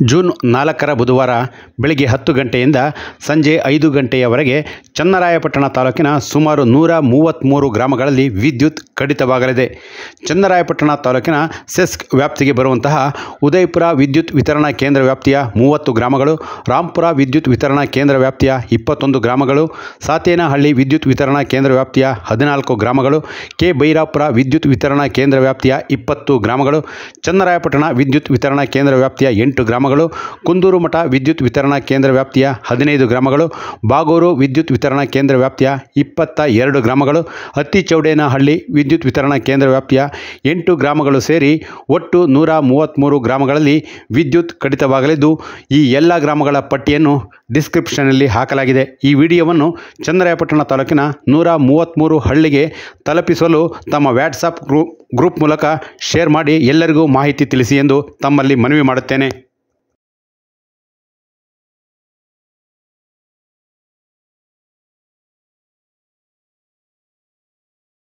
June 4ರ ಬುಧವಾರ ಬೆಳಗ್ಗೆ 10 ಗಂಟೆಯಿಂದ ಸಂಜೆ 5 ಗಂಟೆಯವರೆಗೆ ಚನ್ನರಾಯಪಟ್ಟಣ ತಾಲೂಕಿನ ಸುಮಾರು 133 ಗ್ರಾಮಗಳಲ್ಲಿ ವಿದ್ಯುತ್ ಕಡಿತವಾಗಲಿದೆ. ಚನ್ನರಾಯಪಟ್ಟಣ ತಾಲೂಕಿನ ಸೆಸ್ಕ್ ವ್ಯಾಪ್ತಿಗೆ ಬರುವಂತಹ ಉದಯಪುರ ವಿದ್ಯುತ್ ವಿತರಣಾ ಕೇಂದ್ರ ವ್ಯಾಪ್ತಿಯ 30 ಗ್ರಾಮಗಳು, ರಾಂಪುರ ವಿದ್ಯುತ್ ವಿತರಣಾ ಕೇಂದ್ರ ವ್ಯಾಪ್ತಿಯ 21 ಗ್ರಾಮಗಳು, ಸಾತೇನಹಳ್ಳಿ ವಿದ್ಯುತ್ ವಿತರಣಾ ಕೇಂದ್ರ ವ್ಯಾಪ್ತಿಯ 14 ಗ್ರಾಮಗಳು, ಕೆ ಬೈರಾಪುರ ವಿದ್ಯುತ್ ವಿತರಣಾ ಕೇಂದ್ರ ವ್ಯಾಪ್ತಿಯ 20 ಗ್ರಾಮಗಳು, ಚನ್ನರಾಯಪಟ್ಟಣ ವಿದ್ಯುತ್ ವಿತರಣಾ ಕೇಂದ್ರ ವ್ಯಾಪ್ತಿಯ 8 ಗ್ರಾಮಗಳು, ಕುಂದೂರು ಮಠ ವಿದ್ಯುತ್ ವಿತರಣಾ ಕೇಂದ್ರ ವ್ಯಾಪ್ತಿಯ 15 ಗ್ರಾಮಗಳು, ಬಾಗೂರು ವಿದ್ಯುತ್ ವಿತರಣಾ ಕೇಂದ್ರ ವ್ಯಾಪ್ತಿಯ 22 ಗ್ರಾಮಗಳು, ಹತ್ತಿಚೌಡೇನಹಳ್ಳಿ ವಿದ್ಯುತ್ ವಿತರಣಾ ಕೇಂದ್ರ ವ್ಯಾಪ್ತಿಯ 8 ಗ್ರಾಮಗಳು ಸೇರಿ ಒಟ್ಟು 133 ಗ್ರಾಮಗಳಲ್ಲಿ ವಿದ್ಯುತ್ ಕಡಿತವಾಗಲಿದ್ದು, ಈ ಎಲ್ಲ ಗ್ರಾಮಗಳ ಪಟ್ಟಿಯನ್ನು ಡಿಸ್ಕ್ರಿಪ್ಷನ್ನಲ್ಲಿ ಹಾಕಲಾಗಿದೆ. ಈ ವಿಡಿಯೋವನ್ನು ಚನ್ನರಾಯಪಟ್ಟಣ ತಾಲೂಕಿನ 133 ಹಳ್ಳಿಗೆ ತಲುಪಿಸಲು ತಮ್ಮ ವಾಟ್ಸಪ್ ಗ್ರೂಪ್ ಮೂಲಕ ಶೇರ್ ಮಾಡಿ ಎಲ್ಲರಿಗೂ ಮಾಹಿತಿ ತಿಳಿಸಿ ಎಂದು ತಮ್ಮಲ್ಲಿ ಮನವಿ ಮಾಡುತ್ತೇನೆ.